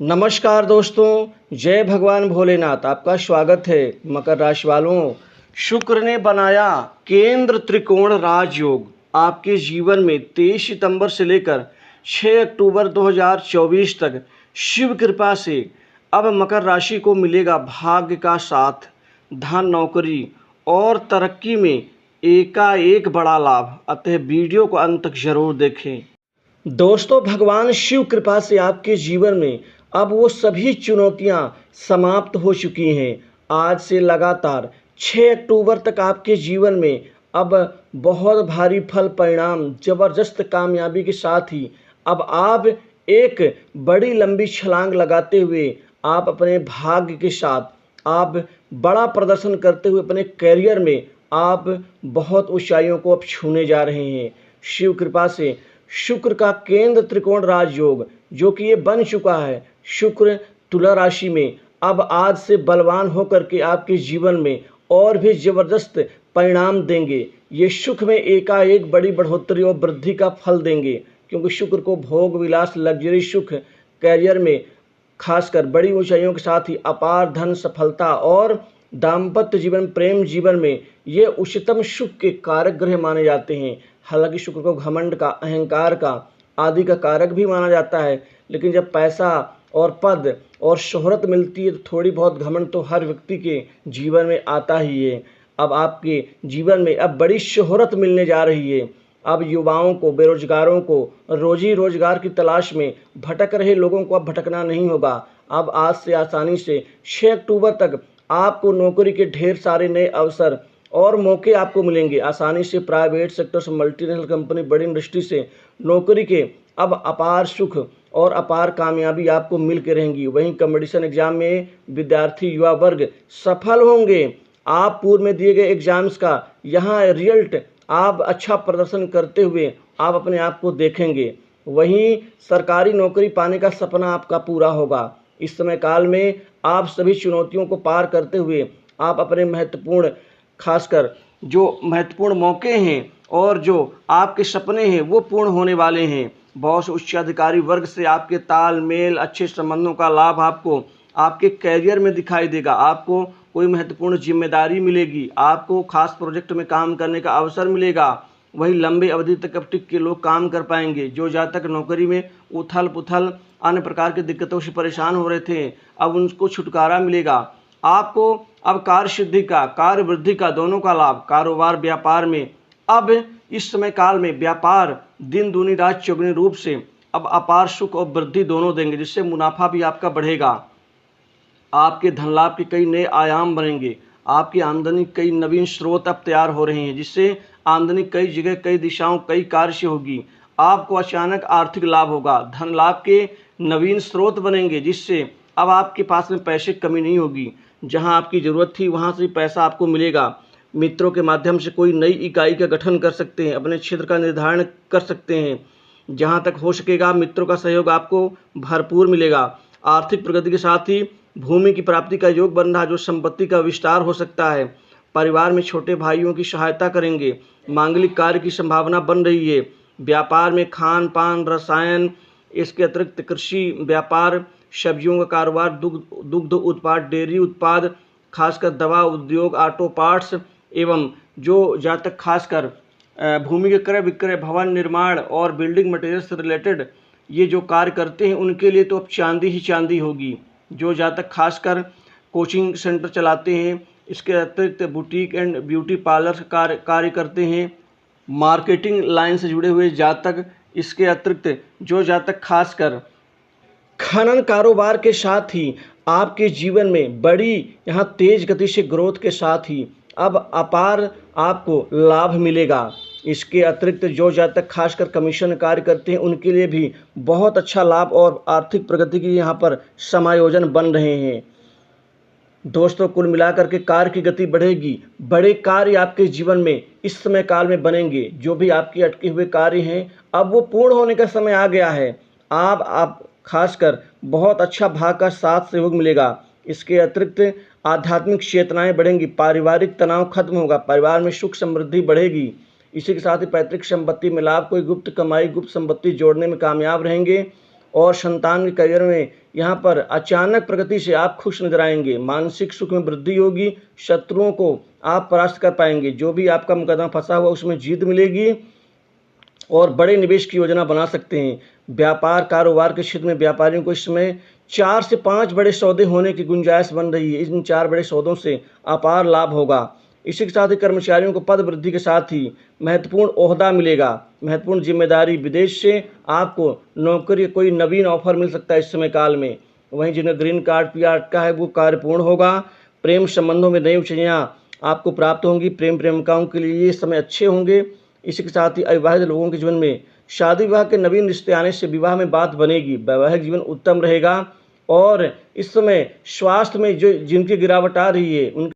नमस्कार दोस्तों, जय भगवान भोलेनाथ। आपका स्वागत है। मकर राशि वालों, शुक्र ने बनाया केंद्र त्रिकोण राजयोग आपके जीवन में 23 सितंबर से लेकर 6 अक्टूबर 2024 तक। शिव कृपा से अब मकर राशि को मिलेगा भाग्य का साथ, धन, नौकरी और तरक्की में एकाएक बड़ा लाभ। अतः वीडियो को अंत तक जरूर देखें। दोस्तों, भगवान शिव कृपा से आपके जीवन में अब वो सभी चुनौतियां समाप्त हो चुकी हैं। आज से लगातार 6 अक्टूबर तक आपके जीवन में अब बहुत भारी फल परिणाम, जबरदस्त कामयाबी के साथ ही अब आप एक बड़ी लंबी छलांग लगाते हुए आप अपने भाग्य के साथ आप बड़ा प्रदर्शन करते हुए अपने करियर में आप बहुत ऊंचाइयों को अब छूने जा रहे हैं। शिव कृपा से शुक्र का केंद्र त्रिकोण राजयोग जो कि ये बन चुका है, शुक्र तुला राशि में अब आज से बलवान होकर के आपके जीवन में और भी जबरदस्त परिणाम देंगे। ये सुख में एकाएक बड़ी बढ़ोतरी और वृद्धि का फल देंगे, क्योंकि शुक्र को भोग विलास, लग्जरी, सुख, कैरियर में खासकर बड़ी ऊंचाइयों के साथ ही अपार धन, सफलता और दाम्पत्य जीवन, प्रेम जीवन में ये उच्चतम सुख के कारक ग्रह माने जाते हैं। हालांकि शुक्र को घमंड का, अहंकार का आदि का कारक भी माना जाता है, लेकिन जब पैसा और पद और शोहरत मिलती है तो थोड़ी बहुत घमंड तो हर व्यक्ति के जीवन में आता ही है। अब आपके जीवन में अब बड़ी शोहरत मिलने जा रही है। अब युवाओं को, बेरोजगारों को रोजी रोजगार की तलाश में भटक रहे लोगों को अब भटकना नहीं होगा। अब आज से आसानी से 6 अक्टूबर तक आपको नौकरी के ढेर सारे नए अवसर और मौके आपको मिलेंगे। आसानी से प्राइवेट सेक्टर से, मल्टीनेशनल कंपनी, बड़ी इंडस्ट्री से नौकरी के अब अपार सुख और अपार कामयाबी आपको मिल के रहेंगी। वहीं कंपटीशन एग्जाम में विद्यार्थी, युवा वर्ग सफल होंगे। आप पूर्व में दिए गए एग्जाम्स का यहाँ रिजल्ट आप अच्छा प्रदर्शन करते हुए आप अपने आप को देखेंगे। वहीं सरकारी नौकरी पाने का सपना आपका पूरा होगा। इस समय काल में आप सभी चुनौतियों को पार करते हुए आप अपने महत्वपूर्ण, खासकर जो महत्वपूर्ण मौके हैं और जो आपके सपने हैं वो पूर्ण होने वाले हैं। बहुत से उच्च अधिकारी वर्ग से आपके तालमेल, अच्छे संबंधों का लाभ आपको आपके कैरियर में दिखाई देगा। आपको कोई महत्वपूर्ण जिम्मेदारी मिलेगी, आपको खास प्रोजेक्ट में काम करने का अवसर मिलेगा। वही लंबे अवधि तक अब टिक के लोग काम कर पाएंगे। जो जहाँ तक नौकरी में उथल पुथल, अन्य प्रकार की दिक्कतों से परेशान हो रहे थे, अब उनको छुटकारा मिलेगा। आपको अब कार्य सिद्धि का, कार्य वृद्धि का, दोनों का लाभ। कारोबार, व्यापार में अब इस समय काल में व्यापार दिन दूनी रात चौगुनी रूप से अब अपार सुख और वृद्धि दोनों देंगे, जिससे मुनाफा भी आपका बढ़ेगा। आपके धन लाभ के कई नए आयाम बनेंगे। आपकी आमदनी कई नवीन स्रोत अब तैयार हो रहे हैं, जिससे आमदनी कई जगह, कई दिशाओं, कई कार्य से होगी। आपको अचानक आर्थिक लाभ होगा। धन लाभ के नवीन स्रोत बनेंगे, जिससे अब आपके पास में पैसे की कमी नहीं होगी। जहां आपकी ज़रूरत थी वहां से पैसा आपको मिलेगा। मित्रों के माध्यम से कोई नई इकाई का गठन कर सकते हैं, अपने क्षेत्र का निर्धारण कर सकते हैं। जहां तक हो सकेगा मित्रों का सहयोग आपको भरपूर मिलेगा। आर्थिक प्रगति के साथ ही भूमि की प्राप्ति का योग बन रहा है, जो संपत्ति का विस्तार हो सकता है। परिवार में छोटे भाइयों की सहायता करेंगे। मांगलिक कार्य की संभावना बन रही है। व्यापार में खान पान, रसायन, इसके अतिरिक्त कृषि व्यापार, सब्जियों का कारोबार, दुग्ध उत्पाद, डेयरी उत्पाद, खासकर दवा उद्योग, ऑटो पार्ट्स एवं जो जहाँ तक खासकर भूमि के क्रय विक्रय, भवन निर्माण और बिल्डिंग मटेरियल से रिलेटेड ये जो कार्य करते हैं उनके लिए तो अब चांदी ही चांदी होगी। जो जहाँ तक खासकर कोचिंग सेंटर चलाते हैं, इसके अतिरिक्त बुटीक एंड ब्यूटी पार्लर कार्य करते हैं, मार्केटिंग लाइन से जुड़े हुए जहाँ तक, इसके अतिरिक्त जो जहाँ तक खासकर खनन कारोबार के साथ ही आपके जीवन में बड़ी यहाँ तेज गति से ग्रोथ के साथ ही अब अपार आपको लाभ मिलेगा। इसके अतिरिक्त जो जहाँ तक खासकर कमीशन कार्य करते हैं उनके लिए भी बहुत अच्छा लाभ और आर्थिक प्रगति की यहाँ पर समायोजन बन रहे हैं। दोस्तों, कुल मिलाकर के कार्य की गति बढ़ेगी। बड़े कार्य आपके जीवन में इस समय काल में बनेंगे। जो भी आपके अटके हुए कार्य हैं अब वो पूर्ण होने का समय आ गया है। आप खासकर बहुत अच्छा भाग का साथ सहयोग मिलेगा। इसके अतिरिक्त आध्यात्मिक चेतनाएं बढ़ेंगी। पारिवारिक तनाव खत्म होगा। परिवार में सुख समृद्धि बढ़ेगी। इसी के साथ ही पैतृक संपत्ति में लाभ, कोई गुप्त कमाई, गुप्त संपत्ति जोड़ने में कामयाब रहेंगे और संतान के करियर में यहाँ पर अचानक प्रगति से आप खुश नजर आएंगे। मानसिक सुख में वृद्धि होगी, शत्रुओं को आप परास्त कर पाएंगे। जो भी आपका मुकदमा फंसा हुआ उसमें जीत मिलेगी और बड़े निवेश की योजना बना सकते हैं। व्यापार कारोबार के क्षेत्र में व्यापारियों को इस समय 4 से 5 बड़े सौदे होने की गुंजाइश बन रही है। इन 4 बड़े सौदों से अपार लाभ होगा। इसी के साथ ही कर्मचारियों को पद वृद्धि के साथ ही महत्वपूर्ण ओहदा मिलेगा, महत्वपूर्ण जिम्मेदारी। विदेश से आपको नौकरी कोई नवीन ऑफर मिल सकता है इस समय काल में। वहीं जिन्हें ग्रीन कार्ड PR का है वो कार्य पूर्ण होगा। प्रेम संबंधों में नई ऊंचाइयां आपको प्राप्त होंगी। प्रेम प्रेमिकाओं के लिए ये समय अच्छे होंगे। इसी के साथ ही अविवाहित लोगों के जीवन में शादी विवाह के नवीन रिश्ते आने से विवाह में बात बनेगी। वैवाहिक जीवन उत्तम रहेगा और इस समय स्वास्थ्य में जो जिनकी गिरावट आ रही है उनके